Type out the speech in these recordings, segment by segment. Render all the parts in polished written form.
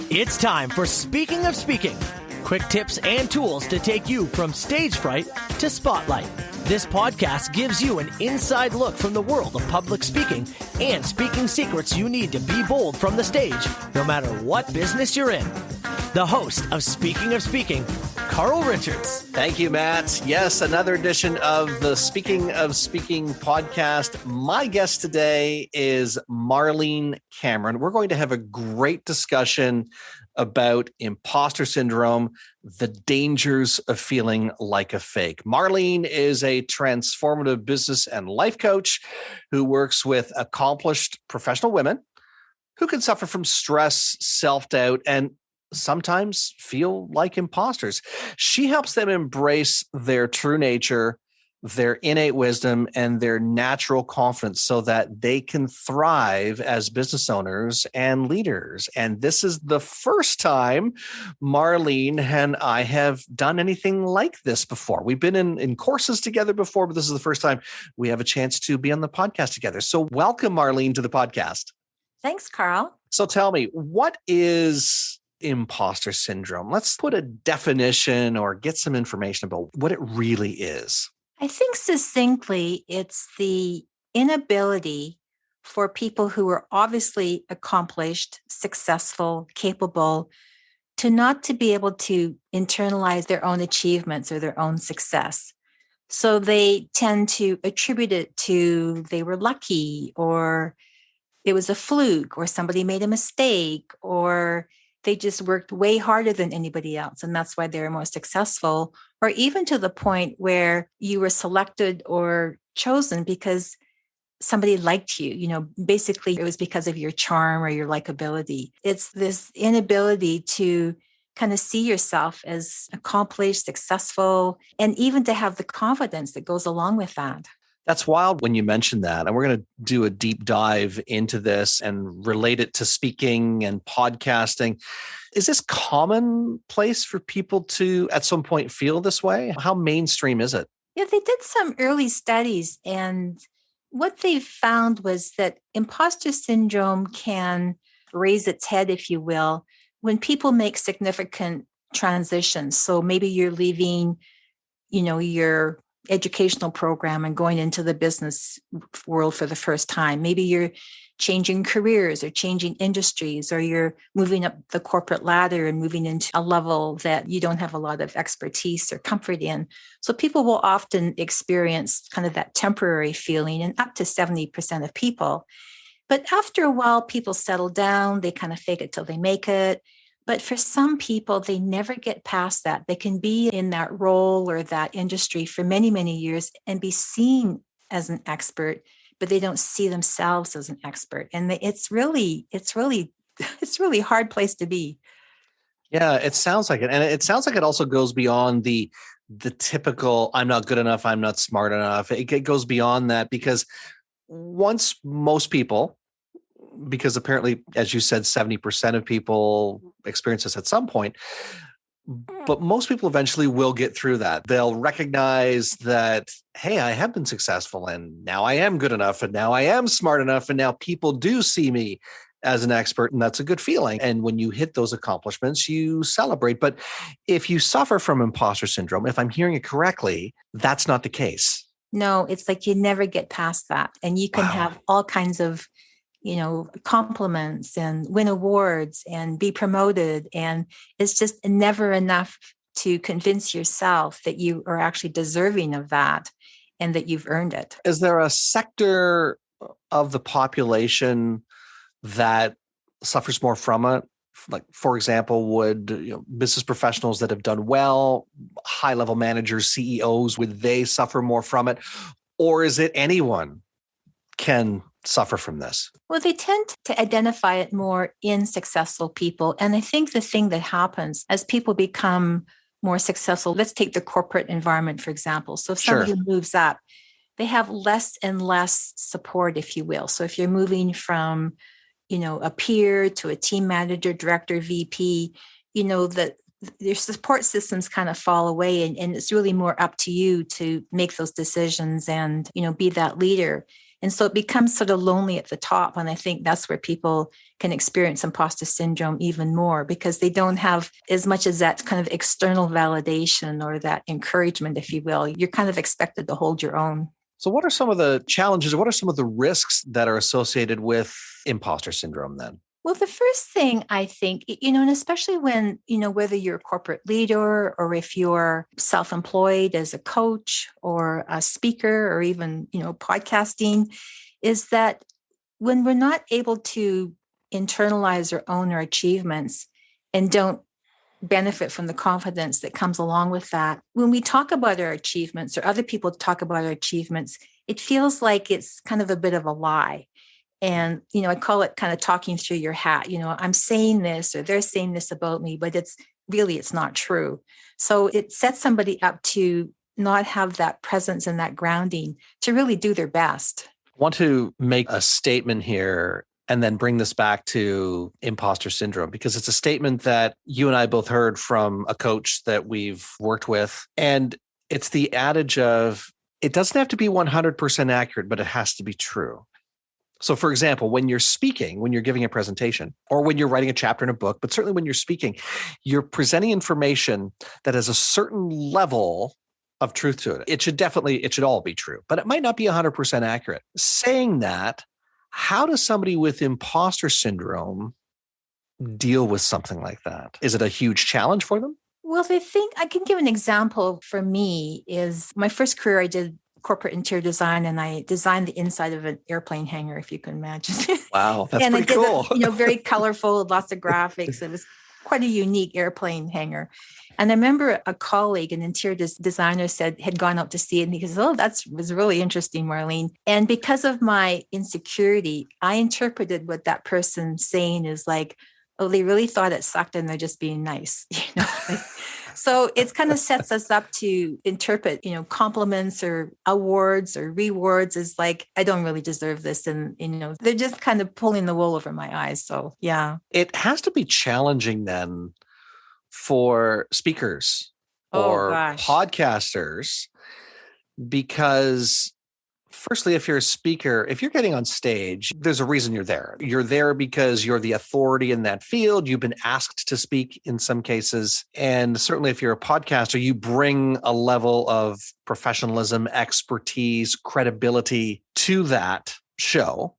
It's time for Speaking of Speaking. Quick tips and tools to take you from stage fright to spotlight. This podcast gives you an inside look from the world of public speaking and speaking secrets you need to be bold from the stage, no matter what business you're in. The host of Speaking, Carl Richards. Thank you, Matt. Yes, another edition of the Speaking of Speaking podcast. My guest today is Marlene Cameron. We're going to have a great discussion about imposter syndrome, the dangers of feeling like a fake. Marlene is a transformative business and life coach who works with accomplished professional women who can suffer from stress, self-doubt, and sometimes feel like imposters. She helps them embrace their true nature, their innate wisdom, and their natural confidence so that they can thrive as business owners and leaders. And this is the first time Marlene and I have done anything like this before. We've been in courses together before, but this is the first time we have a chance to be on the podcast together. So welcome, Marlene, to the podcast. Thanks, Carl. So tell me, what is imposter syndrome? Let's put a definition or get some information about what it really is. I think succinctly, it's the inability for people who are obviously accomplished, successful, capable, to be able to internalize their own achievements or their own success. So they tend to attribute it to they were lucky, or it was a fluke, or somebody made a mistake, or they just worked way harder than anybody else, and that's why they're more successful, or even to the point where you were selected or chosen because somebody liked you. You know, basically it was because of your charm or your likability. It's this inability to kind of see yourself as accomplished, successful, and even to have the confidence that goes along with that. That's wild when you mention that. And we're going to do a deep dive into this and relate it to speaking and podcasting. Is this commonplace for people to at some point feel this way? How mainstream is it? Yeah, they did some early studies, and what they found was that imposter syndrome can raise its head, if you will, when people make significant transitions. So maybe you're leaving, your educational program and going into the business world for the first time. Maybe you're changing careers or changing industries, or you're moving up the corporate ladder and moving into a level that you don't have a lot of expertise or comfort in. So people will often experience kind of that temporary feeling, and up to 70% of people. But after a while, people settle down, they kind of fake it till they make it. But for some people, they never get past that. They can be in that role or that industry for many, many years and be seen as an expert, but they don't see themselves as an expert. And it's really a hard place to be. Yeah, it sounds like it. And it sounds like it also goes beyond the typical, I'm not good enough, I'm not smart enough. It goes beyond that because once most people, because apparently, as you said, 70% of people experience this at some point, but most people eventually will get through that. They'll recognize that, hey, I have been successful, and now I am good enough, and now I am smart enough, and now people do see me as an expert, and that's a good feeling. And when you hit those accomplishments, you celebrate. But if you suffer from imposter syndrome, if I'm hearing it correctly, that's not the case. No, it's like you never get past that. And you can have all kinds of compliments and win awards and be promoted. And it's just never enough to convince yourself that you are actually deserving of that and that you've earned it. Is there a sector of the population that suffers more from it? Like, for example, would business professionals that have done well, high-level managers, CEOs, would they suffer more from it? Or is it anyone can suffer from this? Well, they tend to identify it more in successful people. And I think the thing that happens as people become more successful, let's take the corporate environment, for example. So if somebody moves up, they have less and less support, if you will. So if you're moving from, a peer to a team manager, director, VP, that your support systems kind of fall away, and it's really more up to you to make those decisions and, be that leader. And so it becomes sort of lonely at the top. And I think that's where people can experience imposter syndrome even more, because they don't have as much as that kind of external validation or that encouragement, if you will. You're kind of expected to hold your own. So what are some of the challenges, or what are some of the risks that are associated with imposter syndrome then? Well, the first thing I think, and especially when, whether you're a corporate leader or if you're self-employed as a coach or a speaker or even, podcasting, is that when we're not able to internalize or own our achievements and don't benefit from the confidence that comes along with that, when we talk about our achievements or other people talk about our achievements, it feels like it's kind of a bit of a lie. And, I call it kind of talking through your hat. I'm saying this or they're saying this about me, but it's not true. So it sets somebody up to not have that presence and that grounding to really do their best. I want to make a statement here and then bring this back to imposter syndrome, because it's a statement that you and I both heard from a coach that we've worked with. And it's the adage of, it doesn't have to be 100% accurate, but it has to be true. So for example, when you're speaking, when you're giving a presentation, or when you're writing a chapter in a book, but certainly when you're speaking, you're presenting information that has a certain level of truth to it. It should all be true, but it might not be 100% accurate. Saying that, how does somebody with imposter syndrome deal with something like that? Is it a huge challenge for them? Well, the thing I can give an example for me is my first career, I did corporate interior design, and I designed the inside of an airplane hangar, if you can imagine. Wow, that's and pretty cool. Very colorful, lots of graphics. It was quite a unique airplane hangar. And I remember a colleague, an interior designer, had gone out to see it, and he goes, "Oh, was really interesting, Marlene." And because of my insecurity, I interpreted what that person's saying is like, "Oh, they really thought it sucked, and they're just being nice." So it kind of sets us up to interpret, compliments or awards or rewards as like, I don't really deserve this. And, they're just kind of pulling the wool over my eyes. So, yeah. It has to be challenging then for speakers or podcasters, because firstly, if you're a speaker, if you're getting on stage, there's a reason you're there. You're there because you're the authority in that field. You've been asked to speak in some cases. And certainly if you're a podcaster, you bring a level of professionalism, expertise, credibility to that show.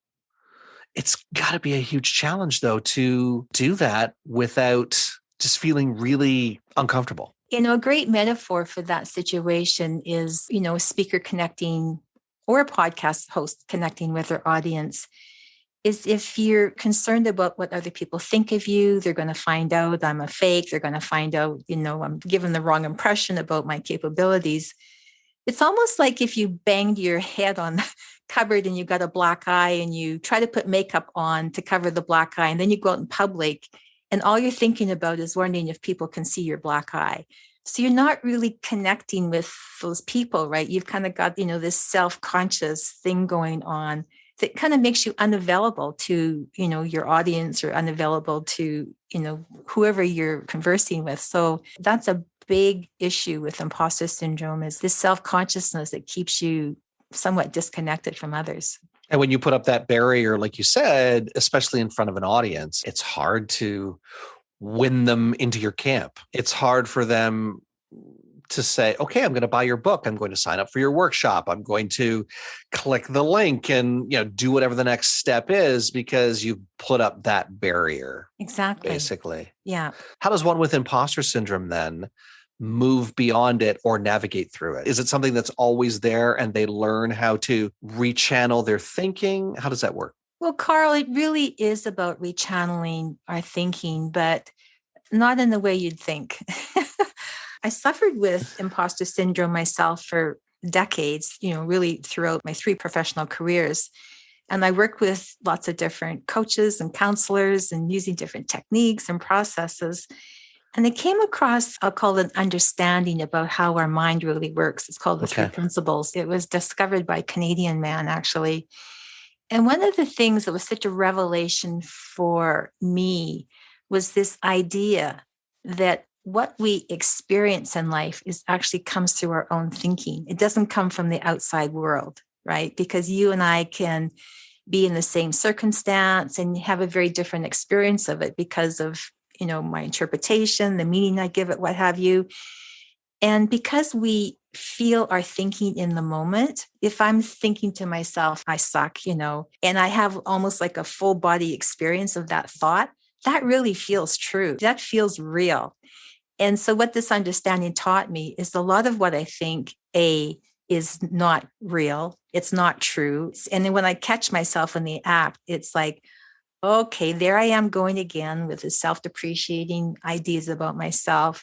It's got to be a huge challenge, though, to do that without just feeling really uncomfortable. A great metaphor for that situation is, a speaker connecting or a podcast host connecting with their audience, is if you're concerned about what other people think of you, they're going to find out I'm a fake. They're going to find out, I'm giving the wrong impression about my capabilities. It's almost like if you banged your head on the cupboard and you got a black eye and you try to put makeup on to cover the black eye, and then you go out in public and all you're thinking about is wondering if people can see your black eye. So you're not really connecting with those people, right? You've kind of got, this self-conscious thing going on that kind of makes you unavailable to, your audience, or unavailable to, whoever you're conversing with. So that's a big issue with imposter syndrome, is this self-consciousness that keeps you somewhat disconnected from others. And when you put up that barrier, like you said, especially in front of an audience, it's hard to win them into your camp. It's hard for them to say, okay, I'm going to buy your book. I'm going to sign up for your workshop. I'm going to click the link and, do whatever the next step is, because you've put up that barrier. Exactly. Basically. Yeah. How does one with imposter syndrome then move beyond it or navigate through it? Is it something that's always there and they learn how to rechannel their thinking? How does that work? Well, Carl, it really is about rechanneling our thinking, but not in the way you'd think. I suffered with imposter syndrome myself for decades, really throughout my 3 professional careers. And I worked with lots of different coaches and counselors and using different techniques and processes. And I came across, I'll call it an understanding about how our mind really works. It's called the 3 principles. It was discovered by a Canadian man, actually. And one of the things that was such a revelation for me was this idea that what we experience in life actually comes through our own thinking. It doesn't come from the outside world, right? Because you and I can be in the same circumstance and have a very different experience of it because of, my interpretation, the meaning I give it, what have you. And because we feel our thinking in the moment, if I'm thinking to myself, I suck, and I have almost like a full body experience of that thought, that really feels true. That feels real. And so what this understanding taught me is a lot of what I think, is not real. It's not true. And then when I catch myself in the act, it's like, okay, there I am going again with the self-depreciating ideas about myself.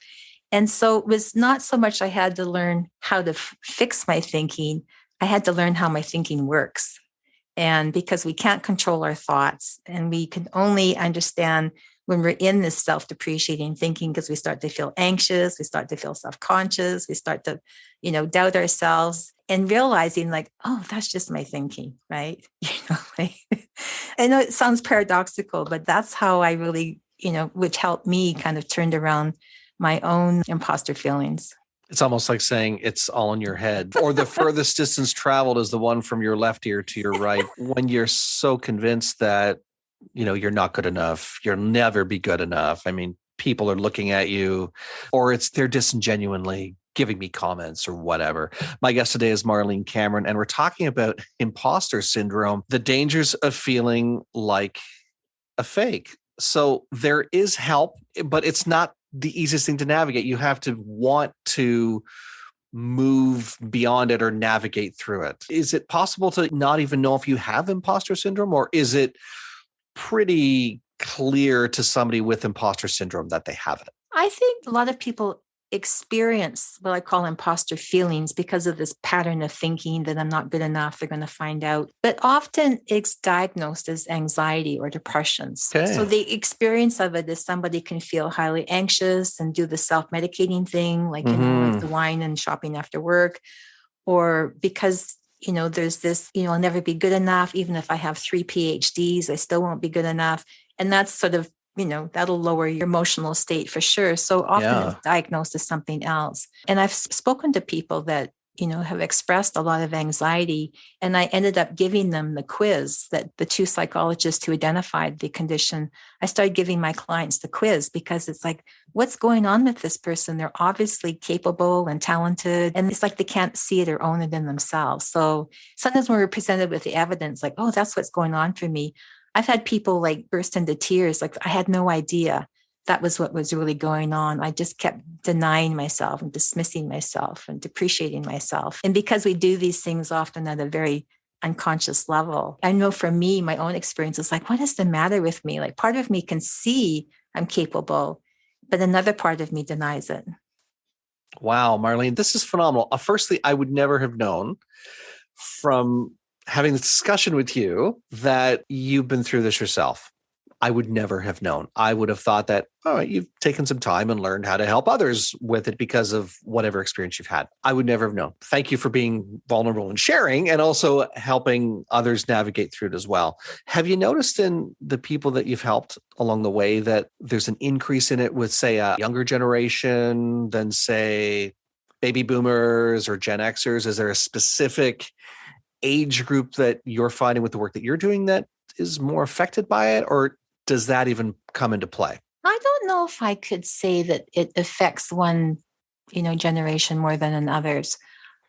And so it was not so much I had to learn how to fix my thinking. I had to learn how my thinking works. And because we can't control our thoughts, and we can only understand when we're in this self-depreciating thinking, because we start to feel anxious, we start to feel self-conscious, we start to, doubt ourselves, and realizing like, oh, that's just my thinking, right? I know it sounds paradoxical, but that's how I really, which helped me kind of turned around my own imposter feelings. It's almost like saying it's all in your head, or the furthest distance traveled is the one from your left ear to your right. When you're so convinced that, you're not good enough, you'll never be good enough. I mean, people are looking at you, or they're disingenuinely giving me comments or whatever. My guest today is Marlene Cameron, and we're talking about imposter syndrome, the dangers of feeling like a fake. So there is help, but it's not the easiest thing to navigate. You have to want to move beyond it or navigate through it. Is it possible to not even know if you have imposter syndrome, or is it pretty clear to somebody with imposter syndrome that they have it? I think a lot of people experience what I call imposter feelings because of this pattern of thinking that I'm not good enough, they're going to find out. But often it's diagnosed as anxiety or depressions. Okay. So the experience of it is somebody can feel highly anxious and do the self-medicating thing, like, like the wine and shopping after work, or because there's this, I'll never be good enough. Even if I have 3 PhDs, I still won't be good enough. And that's sort of, that'll lower your emotional state for sure. So often it's diagnosed as something else. And I've spoken to people that, have expressed a lot of anxiety. And I ended up giving them the quiz that the 2 psychologists who identified the condition, I started giving my clients the quiz because it's like, what's going on with this person? They're obviously capable and talented. And it's like they can't see it or own it in themselves. So sometimes when we're presented with the evidence, like, oh, that's what's going on for me. I've had people like burst into tears. Like, I had no idea that was what was really going on. I just kept denying myself and dismissing myself and depreciating myself. And because we do these things often at a very unconscious level, I know for me, my own experience is like, what is the matter with me? Like, part of me can see I'm capable, but another part of me denies it. Wow, Marlene, this is phenomenal. Firstly, I would never have known from having this discussion with you that you've been through this yourself. I would never have known. I would have thought that, all right, you've taken some time and learned how to help others with it because of whatever experience you've had. I would never have known. Thank you for being vulnerable and sharing, and also helping others navigate through it as well. Have you noticed in the people that you've helped along the way that there's an increase in it with, say, a younger generation than, say, baby boomers or Gen Xers? Is there a specific age group that you're finding with the work that you're doing that is more affected by it, or does that even come into play? I don't know if I could say that it affects one, generation more than in others.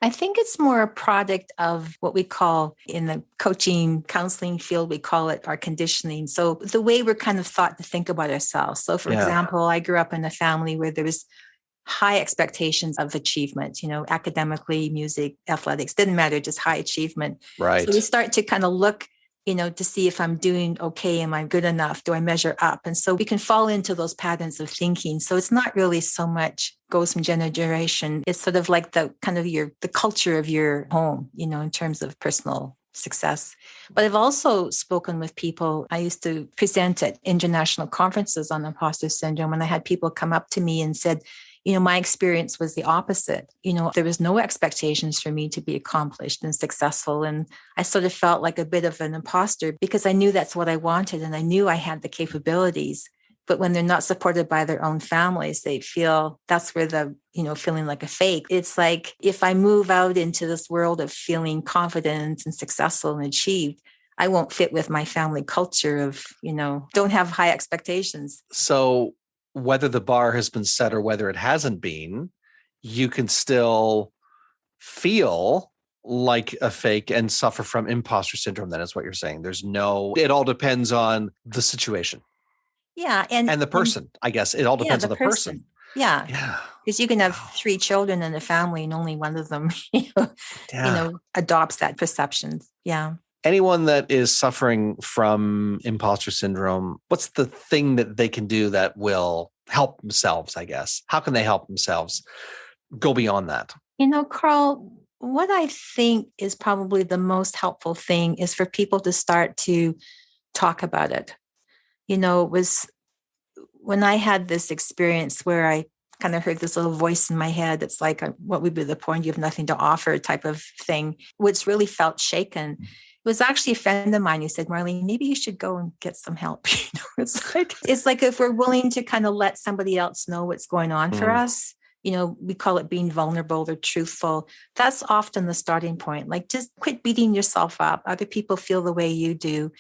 I think it's more a product of what we call in the coaching counseling field, we call it our conditioning. So the way we're kind of thought to think about ourselves. So for example, I grew up in a family where there was high expectations of achievement, academically, music, athletics, didn't matter, just high achievement. Right. So we start to kind of look, to see if I'm doing okay. Am I good enough? Do I measure up? And so we can fall into those patterns of thinking. So it's not really so much goes from generation to generation. It's sort of like the kind of the culture of your home, in terms of personal success. But I've also spoken with people. I used to present at international conferences on imposter syndrome, and I had people come up to me and said, my experience was the opposite. There was no expectations for me to be accomplished and successful. And I sort of felt like a bit of an imposter because I knew that's what I wanted. And I knew I had the capabilities, But when they're not supported by their own families, they feel that's where feeling like a fake. It's like, if I move out into this world of feeling confident and successful and achieved, I won't fit with my family culture of, don't have high expectations. So whether the bar has been set or whether it hasn't been, you can still feel like a fake and suffer from imposter syndrome. That is what you're saying. It all depends on the situation. Yeah. And the person, I guess. It all depends on the person. Yeah. Yeah. Because you can have 3 children in a family and only one of them, adopts that perception. Yeah. Anyone that is suffering from imposter syndrome, what's the thing that they can do that will help themselves, I guess? How can they help themselves go beyond that? Carl, what I think is probably the most helpful thing is for people to start to talk about it. It was when I had this experience where I kind of heard this little voice in my head. It's like, what would be the point? You have nothing to offer type of thing, which really felt shaken. It was actually a friend of mine who said, Marlene, maybe you should go and get some help. It's like if we're willing to kind of let somebody else know what's going on for us, we call it being vulnerable or truthful. That's often the starting point. Like, just quit beating yourself up. Other people feel the way you do.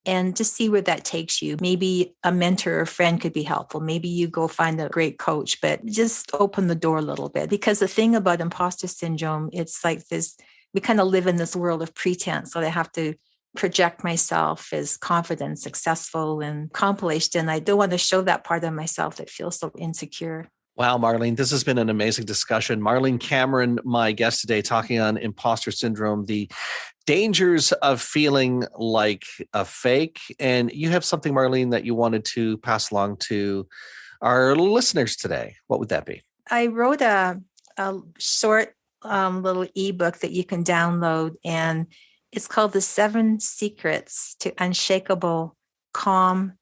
And just see where that takes you. Maybe a mentor or friend could be helpful. Maybe you go find a great coach, but just open the door a little bit. Because the thing about imposter syndrome, it's like this, we kind of live in this world of pretense. So I have to project myself as confident, successful, and accomplished. And I don't want to show that part of myself that feels so insecure. Wow, Marlene, this has been an amazing discussion. Marlene Cameron, my guest today, talking on imposter syndrome, the dangers of feeling like a fake. And you have something, Marlene, that you wanted to pass along to our listeners today. What would that be? I wrote a short little ebook that you can download, and it's called The 7 Secrets to Unshakable Calm,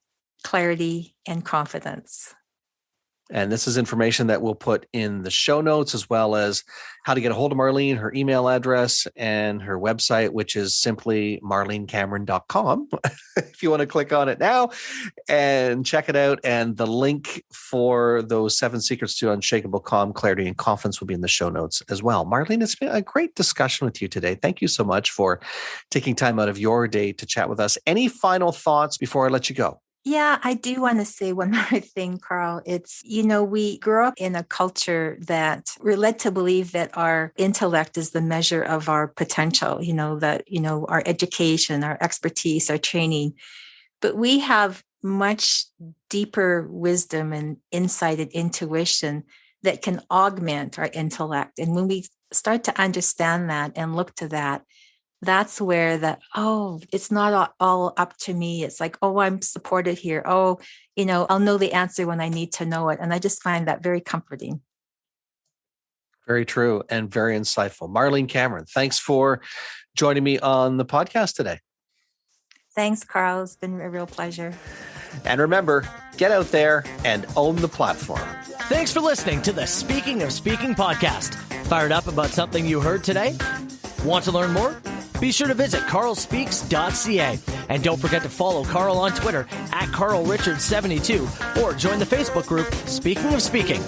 Clarity, and Confidence. And this is information that we'll put in the show notes, as well as how to get a hold of Marlene, her email address, and her website, which is simply marlenecameron.com. If you want to click on it now and check it out. And the link for those 7 secrets to unshakable calm, clarity, and confidence will be in the show notes as well. Marlene, it's been a great discussion with you today. Thank you so much for taking time out of your day to chat with us. Any final thoughts before I let you go? Yeah, I do want to say one more thing, Carl. It's, we grew up in a culture that we're led to believe that our intellect is the measure of our potential, our education, our expertise, our training. But we have much deeper wisdom and insight and intuition that can augment our intellect. And when we start to understand that and look to that, that's where it's not all up to me. It's like, I'm supported here. I'll know the answer when I need to know it. And I just find that very comforting. Very true and very insightful. Marlene Cameron, thanks for joining me on the podcast today. Thanks, Carl. It's been a real pleasure. And remember, get out there and own the platform. Thanks for listening to the Speaking of Speaking podcast. Fired up about something you heard today? Want to learn more? Be sure to visit carlspeaks.ca. And don't forget to follow Carl on Twitter @CarlRichard72 or join the Facebook group Speaking of Speaking.